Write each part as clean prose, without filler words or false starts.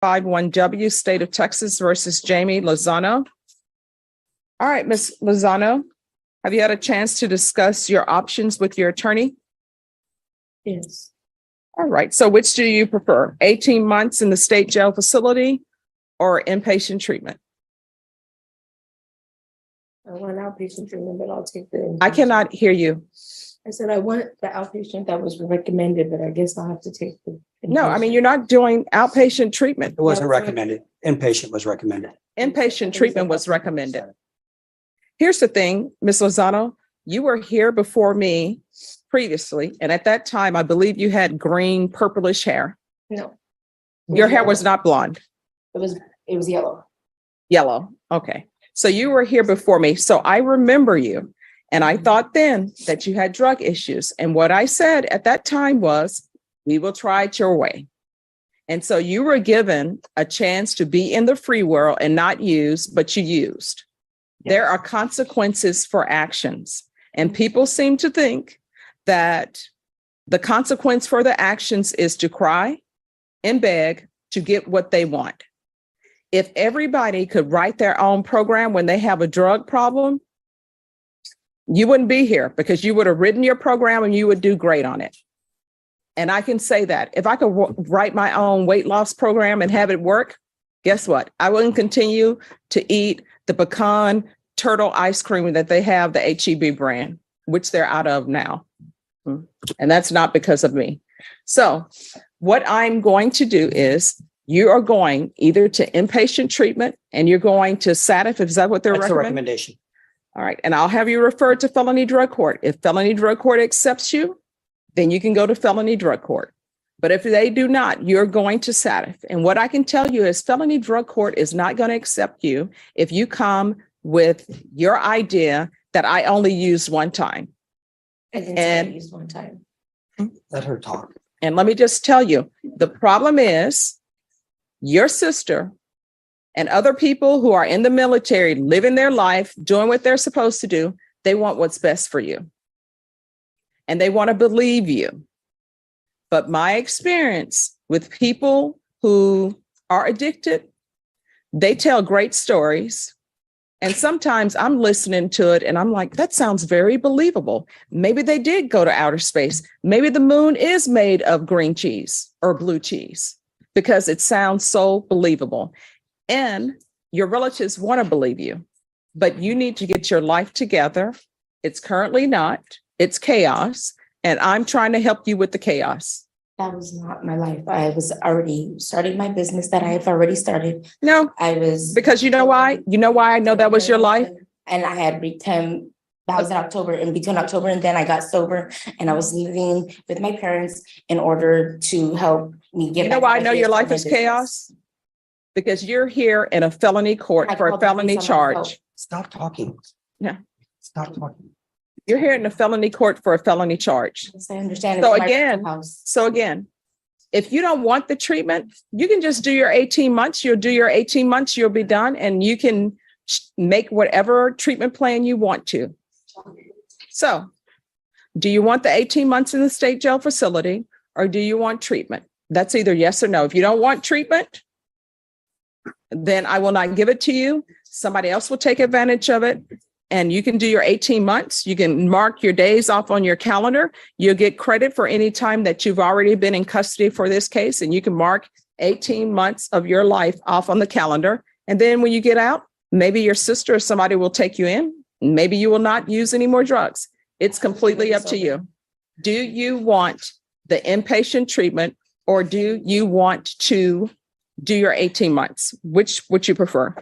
51W, State of Texas versus Jamie Lozano. All right, Ms. Lozano, have you had a chance to discuss your options with your attorney? Yes. All right, so which do you prefer? 18 months in the state jail facility or inpatient treatment? I want outpatient treatment, but I'll take the. I cannot hear you. I said I want the outpatient that was recommended, but I guess I'll have to take the. No, I mean, you're not doing outpatient treatment. It wasn't recommended. Inpatient was recommended. Inpatient treatment was recommended. Here's the thing, Ms. Lozano, you were here before me previously, and at that time, I believe you had green, purplish hair. No. Your hair was not blonde. It was yellow. Yellow. Okay. So you were here before me. So I remember you. And I thought then that you had drug issues. And what I said at that time was, we will try it your way. And so you were given a chance to be in the free world and not use, but you used. Yes. There are consequences for actions. And people seem to think that the consequence for the actions is to cry and beg to get what they want. If everybody could write their own program when they have a drug problem, you wouldn't be here because you would have written your program and you would do great on it. And I can say that if I could write my own weight loss program and have it work, guess what? I wouldn't continue to eat the pecan turtle ice cream that they have, the HEB brand, which they're out of now. And that's not because of me. So what I'm going to do is you are going either to inpatient treatment and you're going to SATF. Is that what they're recommending? That's a recommendation. All right. And I'll have you referred to felony drug court. If felony drug court accepts you, then you can go to felony drug court. But if they do not, you're going to SATF. And what I can tell you is felony drug court is not going to accept you if you come with your idea that I only used one time. I didn't say I used one time. Let her talk. And let me just tell you, the problem is your sister and other people who are in the military, living their life, doing what they're supposed to do, they want what's best for you. And they want to believe you. But my experience with people who are addicted, they tell great stories. And sometimes I'm listening to it and I'm like, that sounds very believable. Maybe they did go to outer space. Maybe the moon is made of green cheese or blue cheese because it sounds so believable. And your relatives want to believe you, but you need to get your life together. It's currently not. It's chaos. And I'm trying to help you with the chaos. That was not my life. I was already starting my business that I have already started. No, I was. Because you know why? You know why I know that was your life? And I had returned. That was in October, and between October and then I got sober and I was living with my parents in order to help me get. You know why I know your life is chaos? Because you're here in a felony court for a felony charge. Stop talking. Yeah. Stop talking. You're here in a felony court for a felony charge. Yes, I understand. So again, if you don't want the treatment, you can just do your 18 months. You'll do your 18 months, you'll be done, and you can make whatever treatment plan you want to. So do you want the 18 months in the state jail facility or do you want treatment? That's either yes or no. If you don't want treatment, then I will not give it to you. Somebody else will take advantage of it. And you can do your 18 months. You can mark your days off on your calendar. You'll get credit for any time that you've already been in custody for this case. And you can mark 18 months of your life off on the calendar. And then when you get out, maybe your sister or somebody will take you in. Maybe you will not use any more drugs. It's completely up to you. Do you want the inpatient treatment or do you want to do your 18 months? Which would you prefer?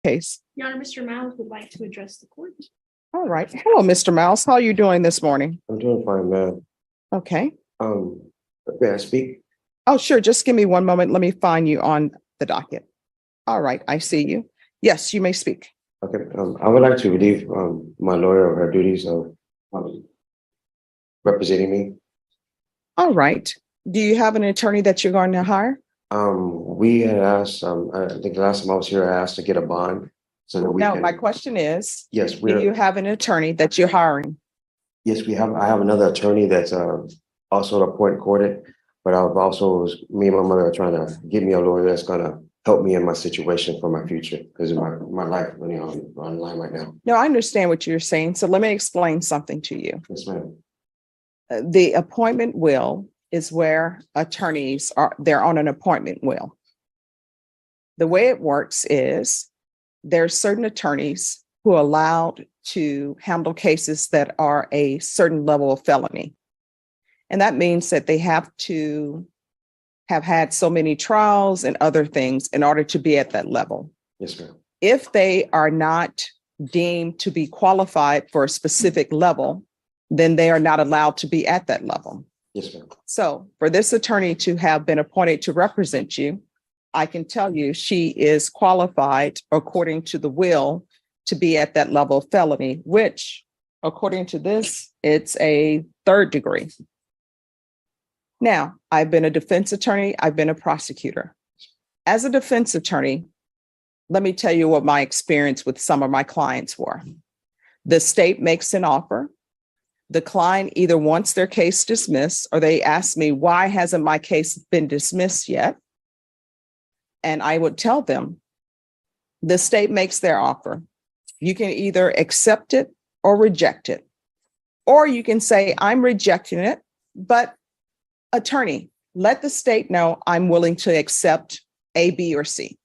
Case. Your Honor, Mr. Miles would like to address the court. All right. Hello, Mr. Miles. How are you doing this morning? I'm doing fine, ma'am. Okay. May I speak? Oh, sure. Just give me one moment. Let me find you on the docket. All right. I see you. Yes, you may speak. Okay. I would like to relieve my lawyer of her duties of representing me. All right. Do you have an attorney that you're going to hire? We had asked, I think the last time I was here, I asked to get a bond so that we No, can. my question is, Yes, do you have an attorney that you're hiring? yes, we have. I have another attorney that's also the point courted, but I've also, me and my mother are trying to get me a lawyer that's gonna help me in my situation for my future, because my life really on the line right now. No, I understand what you're saying. So let me explain something to you. Yes, ma'am. The appointment will is where attorneys they're on an appointment will. The way it works is there's certain attorneys who are allowed to handle cases that are a certain level of felony. And that means that they have to have had so many trials and other things in order to be at that level. Yes, ma'am. If they are not deemed to be qualified for a specific level, then they are not allowed to be at that level. Yes, ma'am. So for this attorney to have been appointed to represent you, I can tell you she is qualified according to the will to be at that level of felony, which according to this, it's a 3rd degree. Now, I've been a defense attorney. I've been a prosecutor. As a defense attorney, let me tell you what my experience with some of my clients were. The state makes an offer. The client either wants their case dismissed or they ask me, why hasn't my case been dismissed yet? And I would tell them, the state makes their offer. You can either accept it or reject it. Or you can say, I'm rejecting it, but attorney, let the state know I'm willing to accept A, B, or C.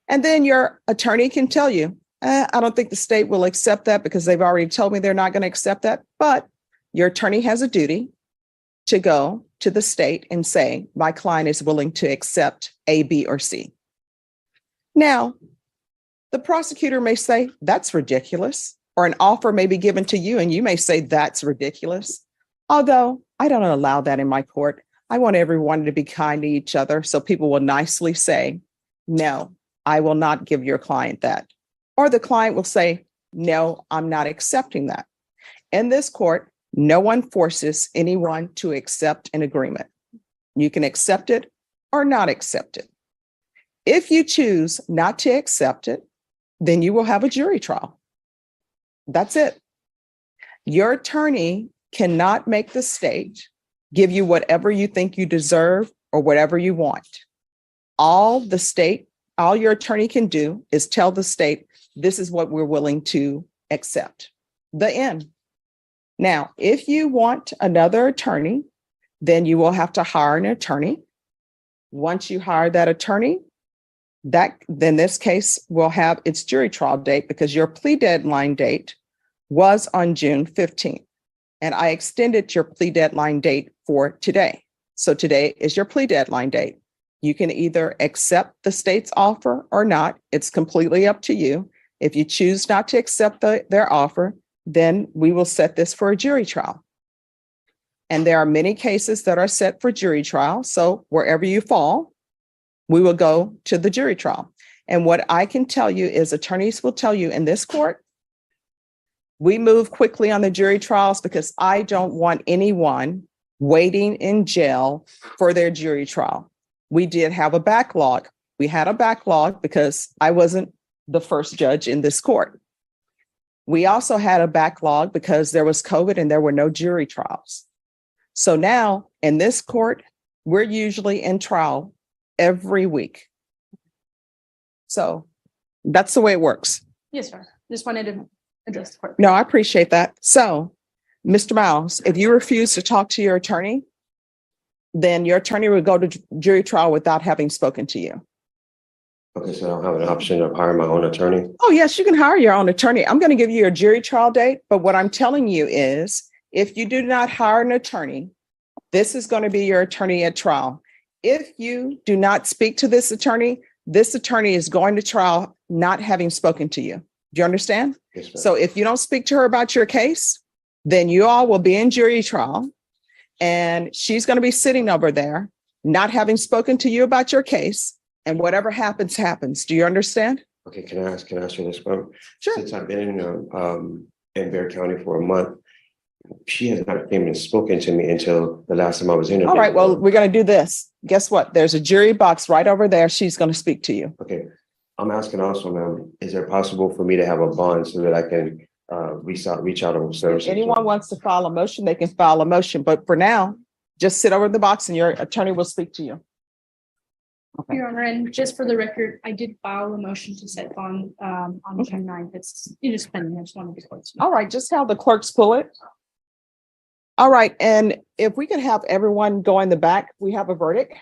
And then your attorney can tell you, I don't think the state will accept that because they've already told me they're not going to accept that. But your attorney has a duty to go to the state and say, my client is willing to accept A, B, or C. Now, the prosecutor may say, that's ridiculous, or an offer may be given to you and you may say, that's ridiculous. Although I don't allow that in my court. I want everyone to be kind to each other. So people will nicely say, no, I will not give your client that. Or the client will say, no, I'm not accepting that. In this court, no one forces anyone to accept an agreement. You can accept it or not accept it. If you choose not to accept it, then you will have a jury trial. That's it. Your attorney cannot make the state give you whatever you think you deserve or whatever you want. All your attorney can do is tell the state, this is what we're willing to accept. The end. Now, if you want another attorney, then you will have to hire an attorney. Once you hire that attorney, then this case will have its jury trial date because your plea deadline date was on June 15th. And I extended your plea deadline date for today. So today is your plea deadline date. You can either accept the state's offer or not. It's completely up to you. If you choose not to accept their offer, then we will set this for a jury trial. And there are many cases that are set for jury trial. So wherever you fall, we will go to the jury trial. And what I can tell you is attorneys will tell you in this court, we move quickly on the jury trials because I don't want anyone waiting in jail for their jury trial. We did have a backlog. We had a backlog because I wasn't the first judge in this court. We also had a backlog because there was COVID and there were no jury trials. So now in this court, we're usually in trial every week. So that's the way it works. Yes, sir. Just wanted to address the court. No, I appreciate that. So, Mr. Miles, if you refuse to talk to your attorney, then your attorney will go to jury trial without having spoken to you. Okay, so I don't have an option of hiring my own attorney? Oh, yes, you can hire your own attorney. I'm going to give you a jury trial date, but what I'm telling you is if you do not hire an attorney, this is going to be your attorney at trial. If you do not speak to this attorney is going to trial not having spoken to you. Do you understand? Yes, ma'am. So if you don't speak to her about your case, then you all will be in jury trial and she's going to be sitting over there, not having spoken to you about your case, and whatever happens, happens. Do you understand? Okay, can I ask you this one? Sure. Since I've been in Bear County for a month, she has not came and spoken to me until the last time I was in. All right, well, we're going to do this. Guess what? There's a jury box right over there. She's going to speak to you. Okay, I'm asking also, ma'am, is it possible for me to have a bond so that I can reach out on If services. anyone wants to file a motion, they can file a motion, but for now, just sit over in the box and your attorney will speak to you. Okay. Your Honor, and just for the record, I did file a motion to set bond on Okay. June 9th. It's pending. I just wanted to. All right, just have the clerks pull it. All right, and if we could have everyone go in the back, we have a verdict.